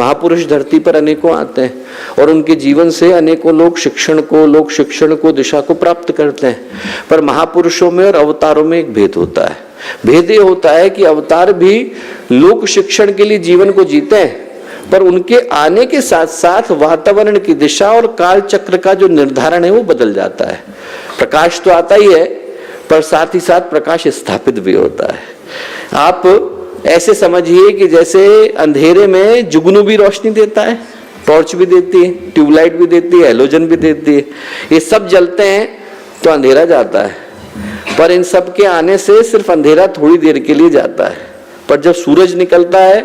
महापुरुष धरती पर अनेकों आते हैं और उनके जीवन से अनेकों लोग शिक्षण को दिशा को प्राप्त करते हैं। पर महापुरुषों में और अवतारों में एक भेद होता है। भेद ये होता है कि अवतार भी लोक शिक्षण के लिए जीवन को जीते हैं, पर उनके आने के साथ साथ वातावरण की दिशा और काल चक्र का जो निर्धारण है वो बदल जाता है। प्रकाश तो आता ही है, पर साथ ही साथ प्रकाश स्थापित भी होता है। आप ऐसे समझिए कि जैसे अंधेरे में जुगनू भी रोशनी देता है, टॉर्च भी देती है, ट्यूबलाइट भी देती है, हैलोजन भी देती है, ये सब जलते हैं तो अंधेरा जाता है। पर इन सब के आने से सिर्फ अंधेरा थोड़ी देर के लिए जाता है, पर जब सूरज निकलता है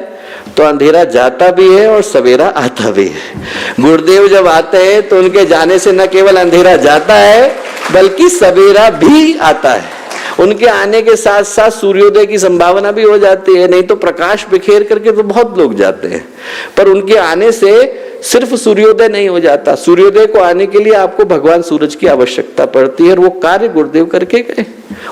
तो अंधेरा जाता भी है और सवेरा आता भी है। गुरुदेव जब आते हैं तो उनके जाने से न केवल अंधेरा जाता है बल्कि सवेरा भी आता है। उनके आने के साथ साथ सूर्योदय की संभावना भी हो जाती है, नहीं तो प्रकाश बिखेर करके तो बहुत लोग जाते हैं, पर उनके आने से सिर्फ सूर्योदय नहीं हो जाता। सूर्योदय को आने के लिए आपको भगवान सूरज की आवश्यकता पड़ती है और वो कार्य गुरुदेव करके गए।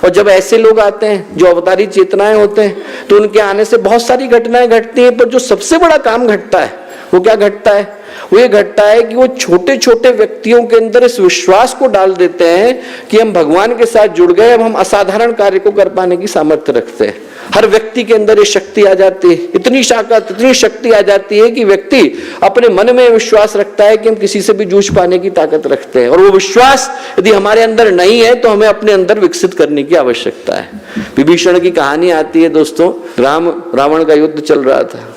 और जब ऐसे लोग आते हैं जो अवतारी चेतनाएं होते हैं तो उनके आने से बहुत सारी घटनाएं घटती हैं, पर जो सबसे बड़ा काम घटता है वो क्या घटता है? वो ये घटता है कि वो छोटे छोटे व्यक्तियों के अंदर इस विश्वास को डाल देते हैं कि हम भगवान के साथ जुड़ गए, अब हम असाधारण कार्य को कर पाने की सामर्थ्य रखते हैं। हर व्यक्ति के अंदर ये शक्ति आ जाती है, इतनी शक्ति आ जाती है कि व्यक्ति अपने मन में विश्वास रखता है कि हम किसी से भी जूझ पाने की ताकत रखते हैं। और वो विश्वास यदि हमारे अंदर नहीं है तो हमें अपने अंदर विकसित करने की आवश्यकता है। विभीषण की कहानी आती है दोस्तों। रावण का युद्ध चल रहा था।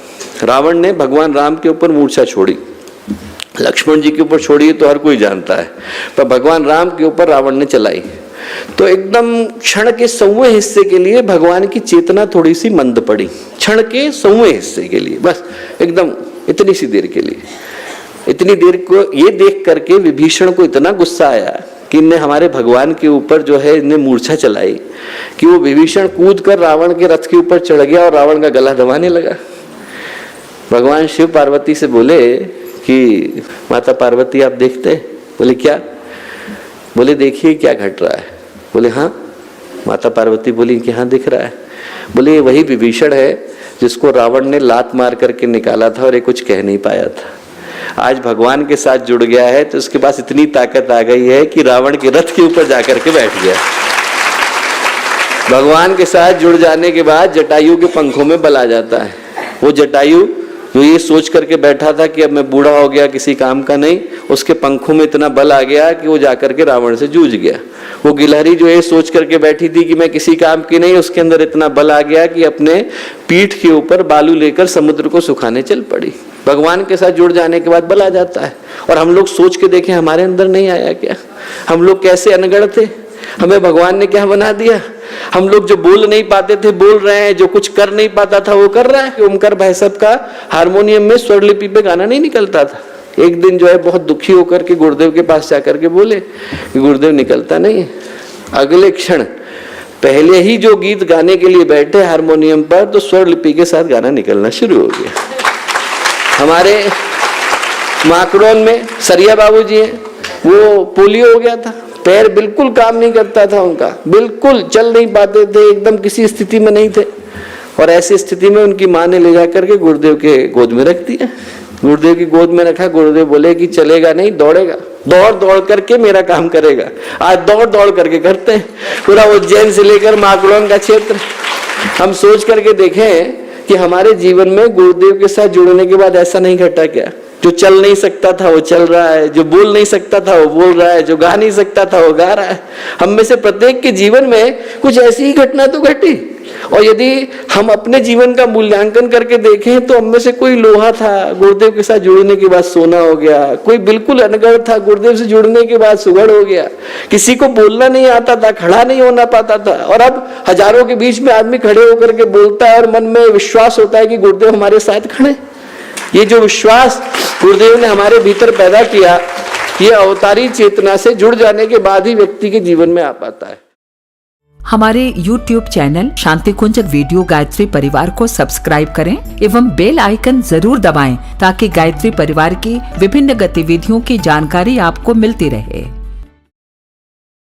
रावण ने भगवान राम के ऊपर मूर्छा छोड़ी, लक्ष्मण जी के ऊपर छोड़ी तो हर कोई जानता है, पर भगवान राम के ऊपर रावण ने चलाई तो एकदम क्षण के 100वें हिस्से के लिए भगवान की चेतना थोड़ी सी मंद पड़ी। क्षण के 100वें हिस्से के लिए, बस एकदम इतनी सी देर के लिए। इतनी देर को ये देख करके विभीषण को इतना गुस्सा आया कि इनने हमारे भगवान के ऊपर जो है इनने मूर्छा चलाई कि वो विभीषण कूद कर रावण के रथ के ऊपर चढ़ गया और रावण का गला दबाने लगा। भगवान शिव पार्वती से बोले कि माता पार्वती आप देखते हैं? बोले क्या? बोले देखिए क्या घट रहा है। बोले हाँ। माता पार्वती बोली कि हाँ दिख रहा है। बोले ये वही विभीषण है जिसको रावण ने लात मार करके निकाला था और ये कुछ कह नहीं पाया था। आज भगवान के साथ जुड़ गया है तो उसके पास इतनी ताकत आ गई है कि रावण के रथ के ऊपर जाकर के बैठ गया। भगवान के साथ जुड़ जाने के बाद जटायु के पंखों में बल आ जाता है। वो जटायु जो ये सोच करके बैठा था कि अब मैं बूढ़ा हो गया किसी काम का नहीं, उसके पंखों में इतना बल आ गया कि वो जाकर के रावण से जूझ गया। वो गिलहरी जो ये सोच करके बैठी थी कि मैं किसी काम की नहीं, उसके अंदर इतना बल आ गया कि अपने पीठ के ऊपर बालू लेकर समुद्र को सुखाने चल पड़ी। भगवान के साथ जुड़ जाने के बाद बल आ जाता है। और हम लोग सोच के देखें हमारे अंदर नहीं आया क्या? हम लोग कैसे अनगढ़ थे, हमें भगवान ने क्या बना दिया। हम लोग जो बोल नहीं पाते थे बोल रहे हैं, जो कुछ कर नहीं पाता था वो कर रहा है। ओमकार भाई साहब का हारमोनियम में स्वरलिपि पे गाना नहीं निकलता था। एक दिन जो है बहुत दुखी होकर के गुरुदेव के पास जाकर के बोले कि गुरुदेव निकलता नहीं है। अगले क्षण पहले ही जो गीत गाने के लिए बैठे हारमोनियम पर तो स्वरलिपि के साथ गाना निकलना शुरू हो गया। हमारे माकड़ोन में सरिया बाबूजी हैं, वो पोलियो हो गया था, पैर बिल्कुल काम नहीं करता था उनका, बिल्कुल चल नहीं पाते थे, एकदम किसी स्थिति में नहीं थे। और ऐसी स्थिति में उनकी माँ ने ले जाकर के गुरुदेव के गोद में रख दिया। गुरुदेव की गोद में रखा। गुरुदेव बोले कि चलेगा नहीं, दौड़ेगा, दौड़ दौड़ करके मेरा काम करेगा। आज दौड़ दौड़ करके करते हैं पूरा उज्जैन से लेकर माकड़ोन का क्षेत्र। हम सोच करके देखें कि हमारे जीवन में गुरुदेव के साथ जुड़ने के बाद ऐसा नहीं घटा क्या? जो चल नहीं सकता था वो चल रहा है, जो बोल नहीं सकता था वो बोल रहा है, जो गा नहीं सकता था वो गा रहा है। हम में से प्रत्येक के जीवन में कुछ ऐसी ही घटना तो घटी। और यदि हम अपने जीवन का मूल्यांकन करके देखें तो हम में से कोई लोहा था, गुरुदेव के साथ जुड़ने के बाद सोना हो गया। कोई बिल्कुल अनगढ़ था, गुरुदेव से जुड़ने के बाद सुगढ़ हो गया। किसी को बोलना नहीं आता था, खड़ा नहीं होना पाता था, और अब हजारों के बीच में आदमी खड़े होकर के बोलता है और मन में विश्वास होता है कि गुरुदेव हमारे साथ खड़े। ये जो विश्वास गुरुदेव ने हमारे भीतर पैदा किया, ये अवतारी चेतना से जुड़ जाने के बाद ही व्यक्ति के जीवन में आ पाता है। हमारे YouTube चैनल शांति कुंज वीडियो गायत्री परिवार को सब्सक्राइब करें एवं बेल आइकन जरूर दबाएं ताकि गायत्री परिवार की विभिन्न गतिविधियों की जानकारी आपको मिलती रहे।